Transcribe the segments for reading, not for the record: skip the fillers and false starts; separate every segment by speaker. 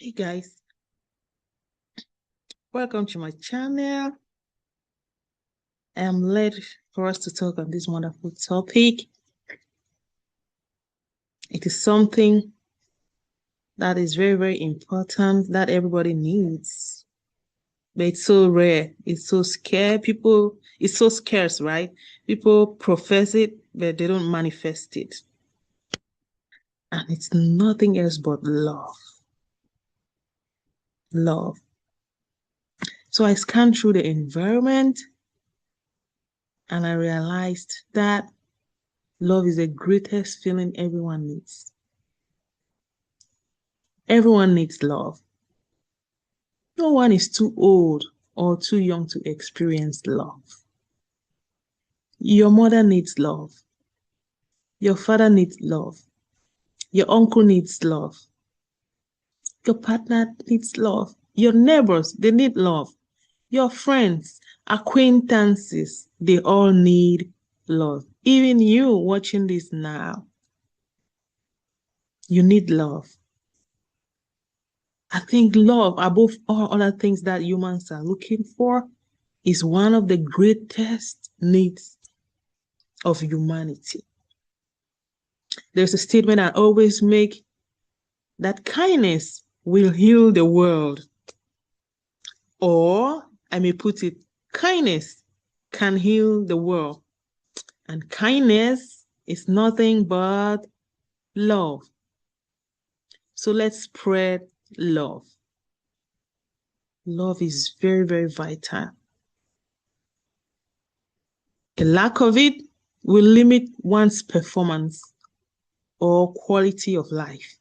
Speaker 1: Hey guys, welcome to my channel. I'm led for us to talk on this wonderful topic. It is something that is very, very important that everybody needs. But it's so rare. It's so scarce. It's so scarce, right? People profess it, but they don't manifest it. And it's nothing else but love. Love. So I scanned through the environment and I realized that love is the greatest feeling everyone needs. Everyone needs love. No one is too old or too young to experience love. Your mother needs love. Your father needs love. Your uncle needs love. Your partner needs love. Your neighbors, they need love. Your friends, acquaintances, they all need love. Even you watching this now, you need love. I think love, above all other things that humans are looking for, is one of the greatest needs of humanity. There's a statement I always make that kindness will heal the world. Or I may put it, kindness can heal the world. And kindness is nothing but love. So let's spread love. Love is very, very vital. A lack of it will limit one's performance or quality of life.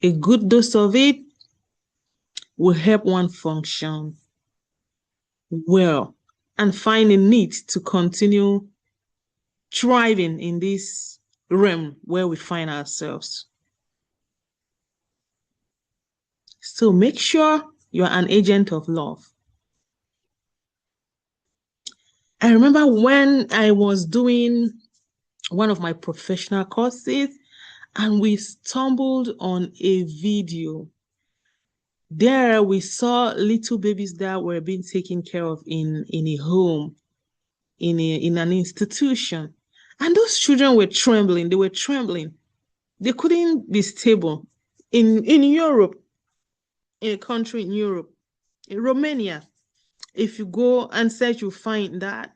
Speaker 1: A good dose of it will help one function well and find a need to continue thriving in this realm where we find ourselves. So make sure you're an agent of love. I remember when I was doing one of my professional courses and we stumbled on a video. There we saw little babies that were being taken care of in a home, in an institution. And those children were trembling. They were trembling. They couldn't be stable. In Europe, in a country in Europe, in Romania, if you go and search, you find that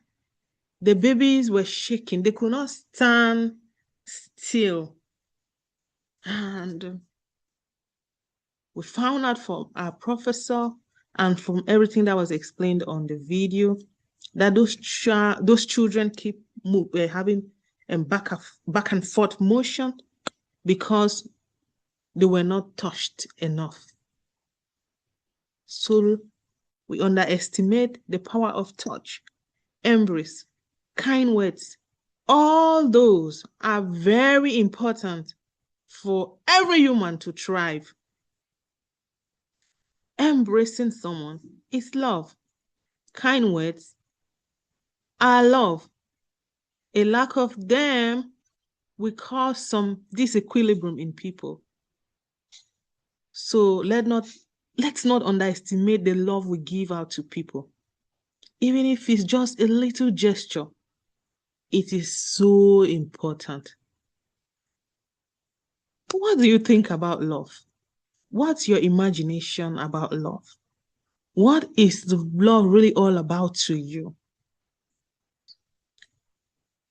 Speaker 1: the babies were shaking. They could not stand still. And we found out from our professor and from everything that was explained on the video that those children keep having back and forth motion because they were not touched enough. So we underestimate the power of touch, embrace, kind words. All those are very important for every human to thrive. Embracing someone is love. Kind words are love. A lack of them will cause some disequilibrium in people. So let's not underestimate the love we give out to people. Even if it's just a little gesture, it is so important. What do you think about love? What's your imagination about love? What is the love really all about to you?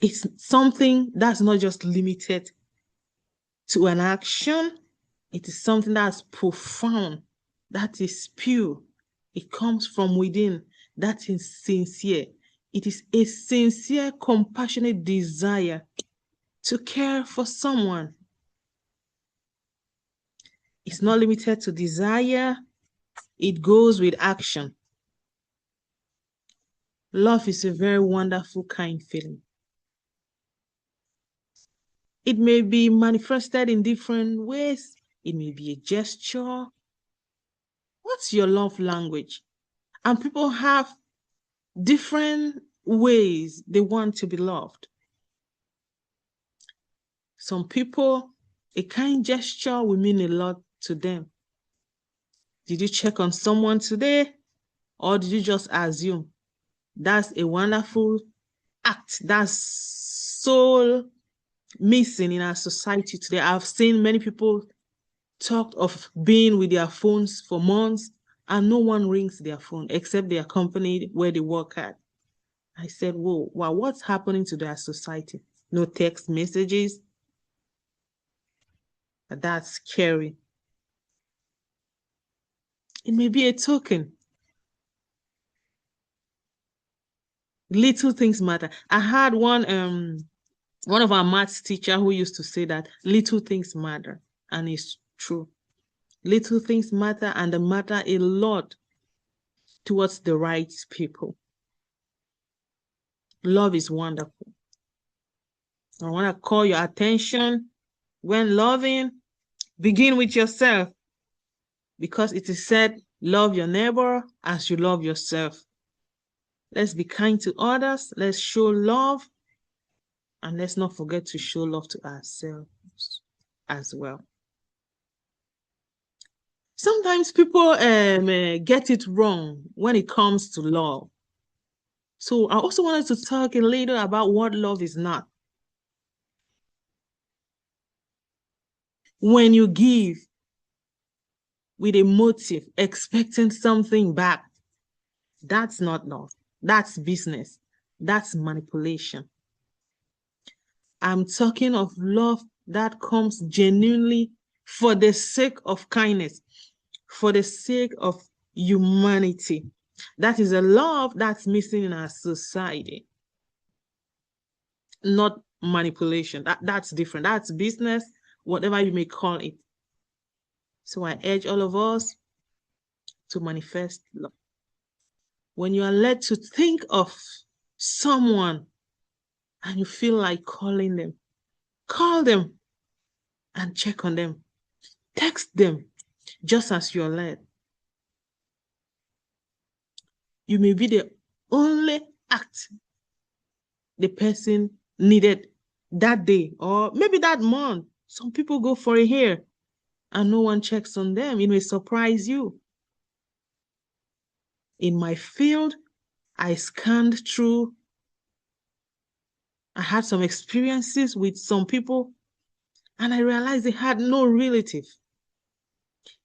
Speaker 1: It's something that's not just limited to an action. It is something that's profound, that is pure. It comes from within, that is sincere. It is a sincere, compassionate desire to care for someone. It's not limited to desire. It goes with action. Love is a very wonderful, kind feeling. It may be manifested in different ways. It may be a gesture. What's your love language? And people have different ways they want to be loved. Some people, a kind gesture will mean a lot to them. Did you check on someone today, or did you just assume? That's a wonderful act. That's so missing in our society today. I've seen many people talk of being with their phones for months and no one rings their phone except their company where they work at. I said, whoa, wow, what's happening to their society? No text messages. That's scary. It may be a token. Little things matter. I had one of our maths teacher who used to say that little things matter, and it's true. Little things matter, and they matter a lot towards the right people. Love is wonderful. I want to call your attention when loving, begin with yourself, because it is said, love your neighbor as you love yourself. Let's be kind to others. Let's show love. And let's not forget to show love to ourselves as well. Sometimes people get it wrong when it comes to love. So I also wanted to talk a little about what love is not. When you give with a motive, expecting something back, that's not love. That's business. That's manipulation. I'm talking of love that comes genuinely for the sake of kindness, for the sake of humanity. That is a love that's missing in our society, not manipulation. That's different. That's business, whatever you may call it. So I urge all of us to manifest love. When you are led to think of someone and you feel like calling them, call them and check on them. Text them just as you're led. You may be the only act the person needed that day or maybe that month. Some people go for a hair and no one checks on them. It may surprise you. In my field, I scanned through. I had some experiences with some people and I realized they had no relative.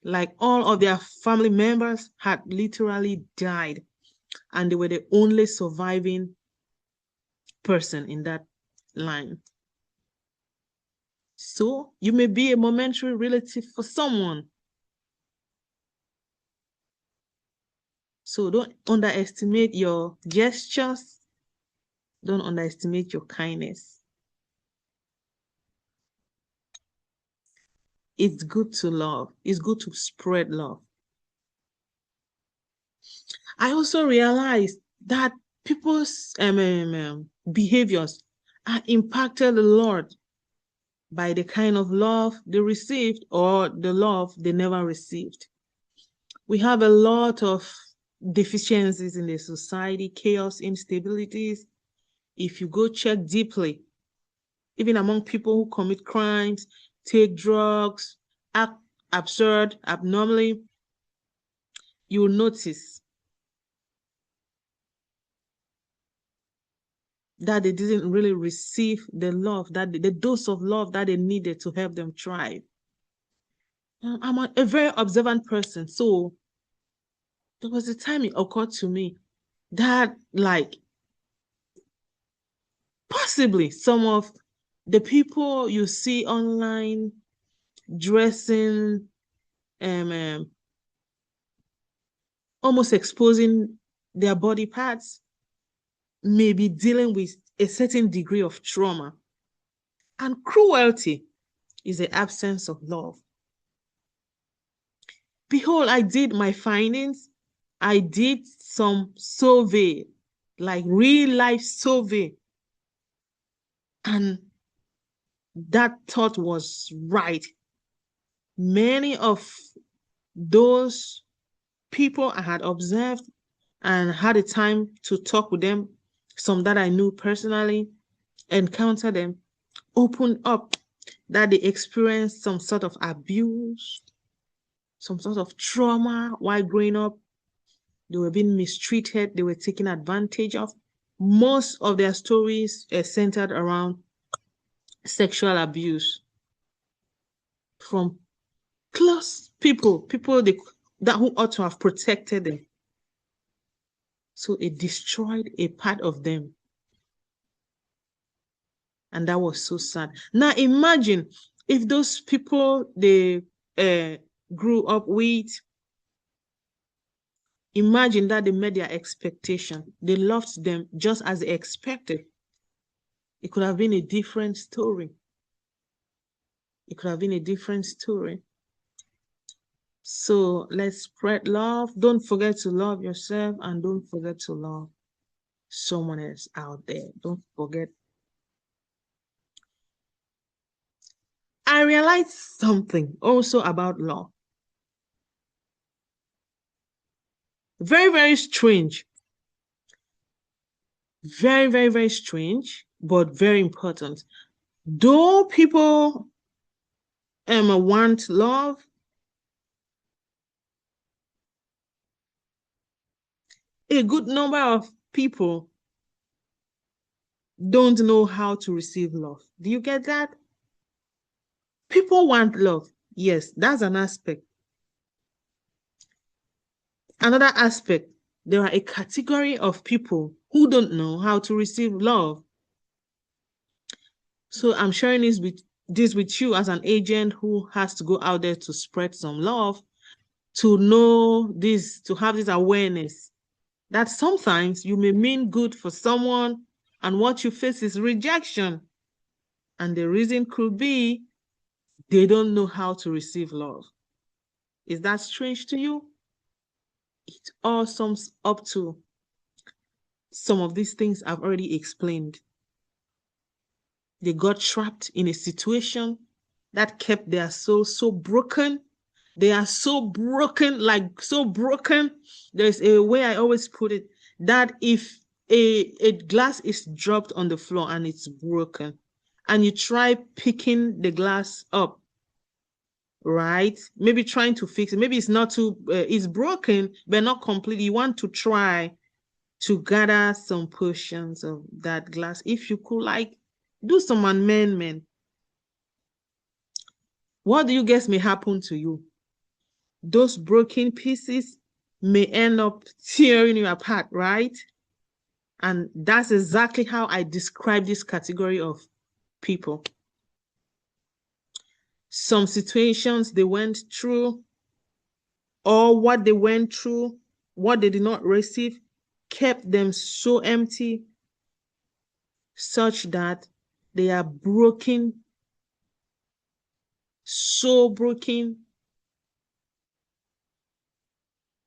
Speaker 1: Like all of their family members had literally died and they were the only surviving person in that line. So you may be a momentary relative for someone. So don't underestimate your gestures. Don't underestimate your kindness. It's good to love. It's good to spread love. I also realized that people's behaviors are impacted a lot by the kind of love they received or the love they never received. We have a lot of deficiencies in the society, chaos, instabilities. If you go check deeply, even among people who commit crimes, take drugs, act absurd, abnormally, you will notice that they didn't really receive the love, that the dose of love that they needed to help them thrive. I'm a very observant person, so there was a time it occurred to me that like possibly some of the people you see online dressing almost exposing their body parts may be dealing with a certain degree of trauma. And cruelty is the absence of love. Behold, I did my findings. I did some survey, like real life survey. And that thought was right. Many of those people I had observed and had a time to talk with them, some that I knew personally, encounter them, opened up that they experienced some sort of abuse, some sort of trauma while growing up. They were being mistreated. They were taken advantage of. Most of their stories are centered around sexual abuse from close people that who ought to have protected them. So it destroyed a part of them. And that was so sad. Now imagine if those people they grew up with, imagine that they met their expectation. They loved them just as they expected. It could have been a different story. It could have been a different story. So let's spread love. Don't forget to love yourself, and don't forget to love someone else out there. Don't forget. I realized something also about love. Very, very strange. Very, very, very strange, but very important. Though people want love, a good number of people don't know how to receive love. Do you get that? People want love. Yes, that's an aspect. Another aspect, there are a category of people who don't know how to receive love. So I'm sharing this with you as an agent who has to go out there to spread some love, to know this, to have this awareness that sometimes you may mean good for someone and what you face is rejection. And the reason could be they don't know how to receive love. Is that strange to you? It all sums up to some of these things I've already explained. They got trapped in a situation that kept their soul so broken. They are so broken, like so broken. There's a way I always put it, that if a glass is dropped on the floor and it's broken, and you try picking the glass up, right? Maybe trying to fix it. Maybe it's not too, it's broken, but not completely. You want to try to gather some portions of that glass. If you could, like, do some amendment, what do you guess may happen to you? Those broken pieces may end up tearing you apart, right? And that's exactly how I describe this category of people. Some situations they went through, or what they went through, what they did not receive, kept them so empty, such that they are broken, so broken,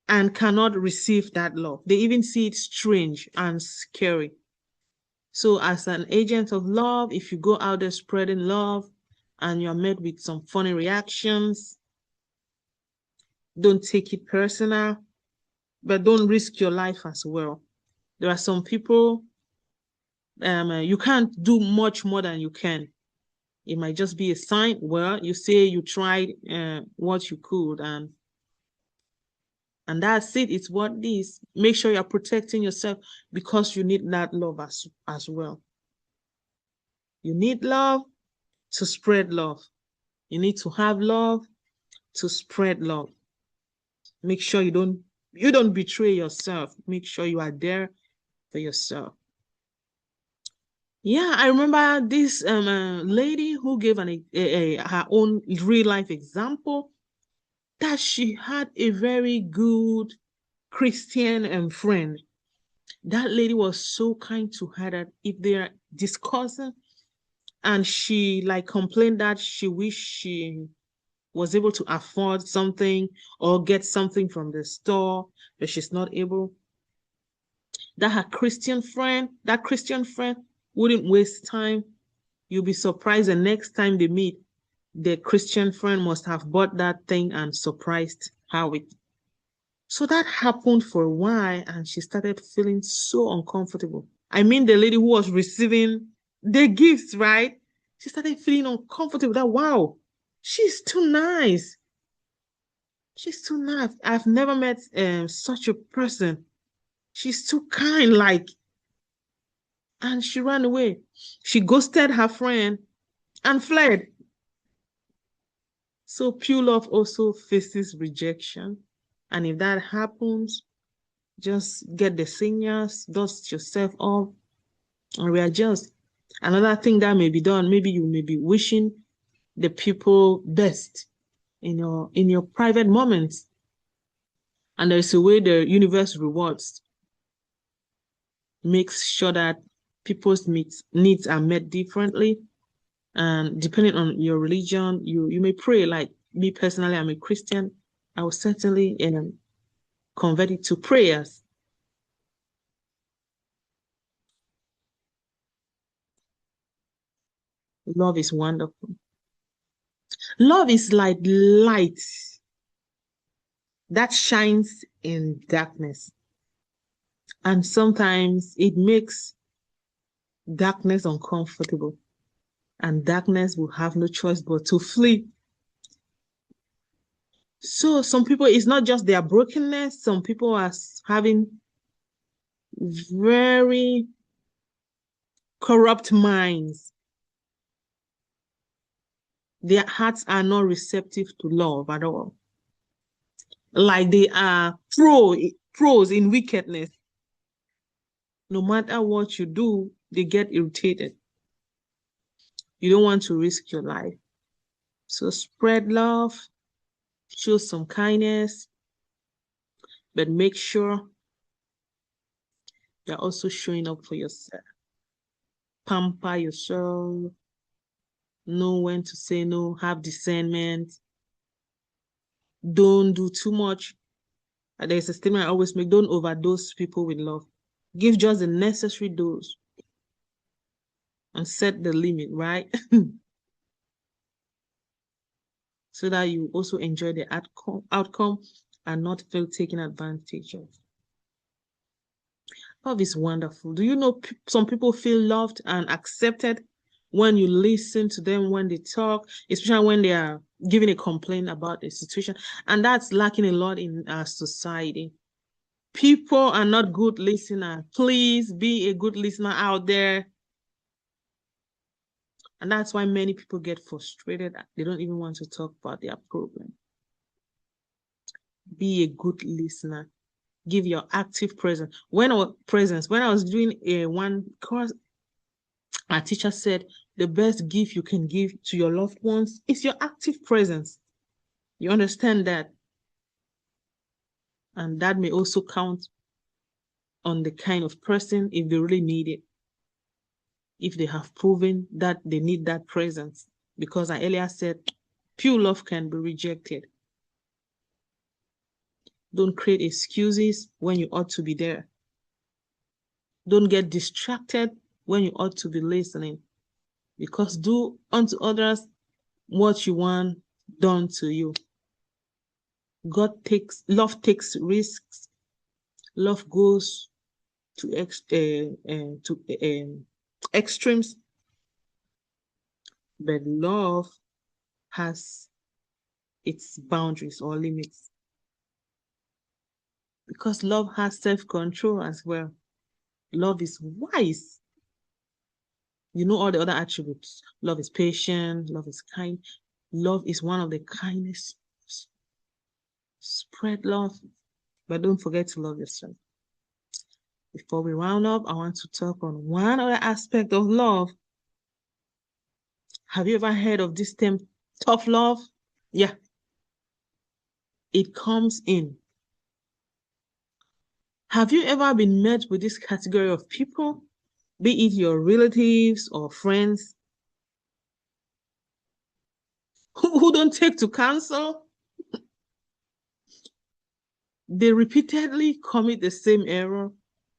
Speaker 1: and cannot receive that love. They even see it strange and scary. So as an agent of love, if you go out there spreading love and you're met with some funny reactions, don't take it personal, but don't risk your life as well. There are some people, you can't do much more than you can. It might just be a sign. Well, you say you tried what you could, and that's it. It's what it is. Make sure you're protecting yourself, because you need that love as well. You need love to spread love. You need to have love to spread love. Make sure you don't betray yourself. Make sure you are there for yourself. Yeah, I remember this lady who gave her own real life example, that she had a very good Christian friend. That lady was so kind to her that if they're discussing, and she like complained that she wished she was able to afford something or get something from the store, but she's not able, that Christian friend wouldn't waste time. You'll be surprised the next time they meet, the Christian friend must have bought that thing and surprised her with. So that happened for a while, and she started feeling so uncomfortable. I mean, the lady who was receiving the gifts, right? She started feeling uncomfortable that, wow, she's too nice. She's too nice. I've never met such a person. She's too kind, like, and she ran away. She ghosted her friend and fled. So pure love also faces rejection. And if that happens, just get the signals, dust yourself off, and readjust. Another thing that may be done, maybe you may be wishing the people best in your private moments. And there's a way the universe rewards, makes sure that people's needs are met differently. And depending on your religion, you may pray. Like me personally, I'm a Christian. I will certainly convert it to prayers. Love is wonderful. Love is like light that shines in darkness. And sometimes it makes darkness uncomfortable. And darkness will have no choice but to flee. So some people, it's not just their brokenness. Some people are having very corrupt minds. Their hearts are not receptive to love at all. Like they are pros in wickedness. No matter what you do, they get irritated. You don't want to risk your life. So spread love, show some kindness, but make sure you're also showing up for yourself. Pamper yourself, know when to say no, have discernment. Don't do too much. There's a statement I always make, don't overdose people with love. Give just the necessary dose and set the limit, right? So that you also enjoy the outcome and not feel taken advantage of. Love is wonderful. Do you know some people feel loved and accepted when you listen to them when they talk, especially when they are giving a complaint about a situation? And that's lacking a lot in our society. People are not good listeners. Please be a good listener out there. And that's why many people get frustrated. They don't even want to talk about their problem. Be a good listener. Give your active presence. When I was doing one course, our teacher said the best gift you can give to your loved ones is your active presence. You understand that? And that may also count on the kind of person if they really need it. If they have proven that they need that presence. Because I earlier said pure love can be rejected. Don't create excuses when you ought to be there. Don't get distracted when you ought to be listening. Because do unto others what you want done to you. Love takes risks. Love goes to extremes, but love has its boundaries or limits. Because love has self-control as well. Love is wise. You know all the other attributes. Love is patient. Love is kind. Love is one of the kindest. Spread love, but don't forget to love yourself. Before we round up, I want to talk on one other aspect of love. Have you ever heard of this term, tough love? Yeah. It comes in. Have you ever been met with this category of people, be it your relatives or friends, who don't take to counsel? They repeatedly commit the same error.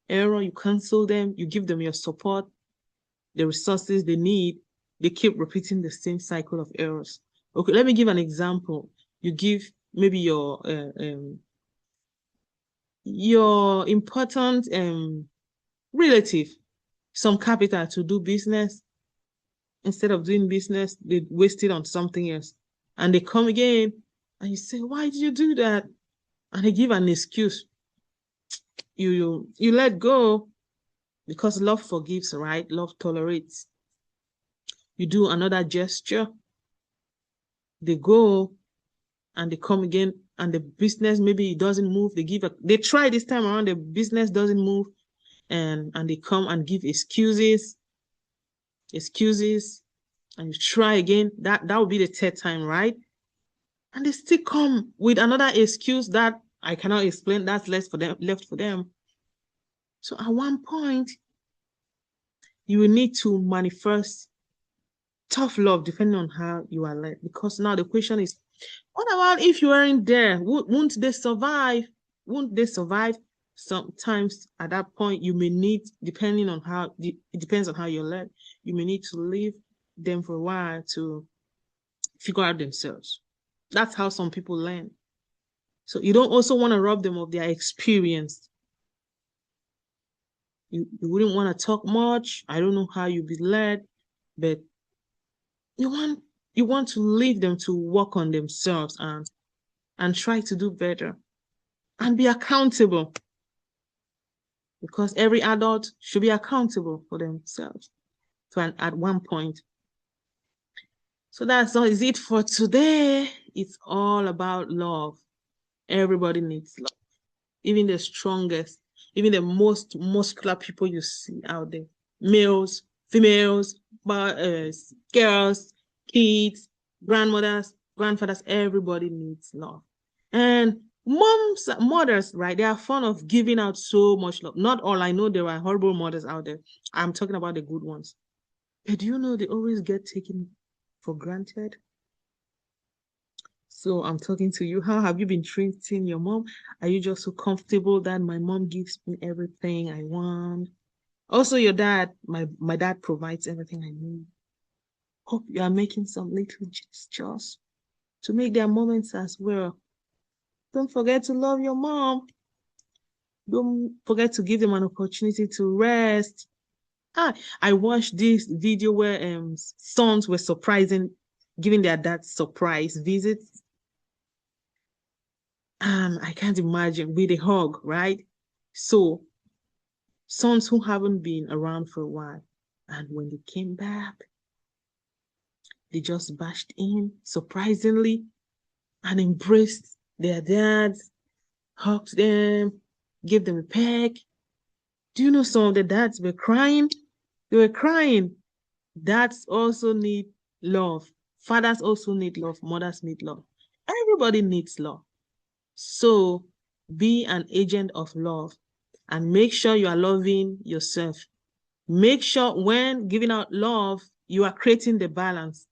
Speaker 1: You counsel them, you give them your support, the resources they need. They keep repeating the same cycle of errors. Okay, let me give an example. You give maybe your important relative some capital to do business. Instead of doing business, they waste it on something else. And they come again And you say, why did you do that? And they give an excuse. You let go because love forgives, right? Love tolerates. You do another gesture, they go and they come again, and the business, maybe it doesn't move. They try this time around, the business doesn't move, and they come and give excuses, and you try again. That would be the third time, right? And they still come with another excuse that I cannot explain. That's left for them. So at one point, you will need to manifest tough love depending on how you are led. Because now the question is, what about if you weren't there? Won't they survive? Won't they survive? Sometimes at that point, you may need, depending on how, it depends on how you're led, you may need to leave them for a while to figure out themselves. That's how some people learn. So you don't also want to rob them of their experience. You wouldn't want to talk much. I don't know how you be led, but you want to leave them to work on themselves and try to do better and be accountable, because every adult should be accountable for themselves at one point. So that's all is it for today. It's all about love. Everybody needs love. Even the strongest, even the most muscular people you see out there, males, females, girls, kids, grandmothers, grandfathers, everybody needs love. And mothers, right, they are fond of giving out so much love. Not all, I know there are horrible mothers out there. I'm talking about the good ones. But do you know they always get taken for granted? So I'm talking to you. How have you been treating your mom? Are you just so comfortable that my mom gives me everything I want? Also, your dad, my dad provides everything I need. Hope you are making some little gestures to make their moments as well. Don't forget to love your mom. Don't forget to give them an opportunity to rest. I watched this video where sons were giving their dad surprise visits. I can't imagine with a hug, right? So sons who haven't been around for a while, and when they came back, they just bashed in surprisingly and embraced their dads, hugged them, gave them a peck. Do you know some of the dads were crying? They were crying. Dads also need love. Fathers also need love. Mothers need love. Everybody needs love. So be an agent of love and make sure you are loving yourself. Make sure when giving out love, you are creating the balance.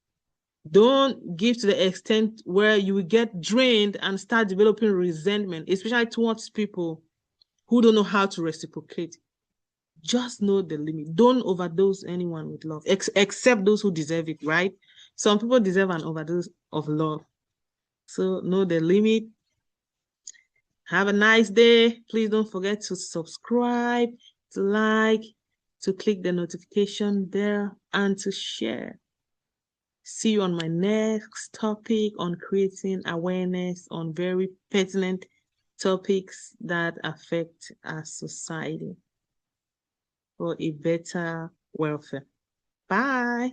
Speaker 1: Don't give to the extent where you will get drained and start developing resentment, especially towards people who don't know how to reciprocate. Just know the limit. Don't overdose anyone with love, except those who deserve it, right? Some people deserve an overdose of love. So know the limit. Have a nice day. Please don't forget to subscribe, to like, to click the notification bell, and to share. See you on my next topic on creating awareness on very pertinent topics that affect our society for a better welfare. Bye.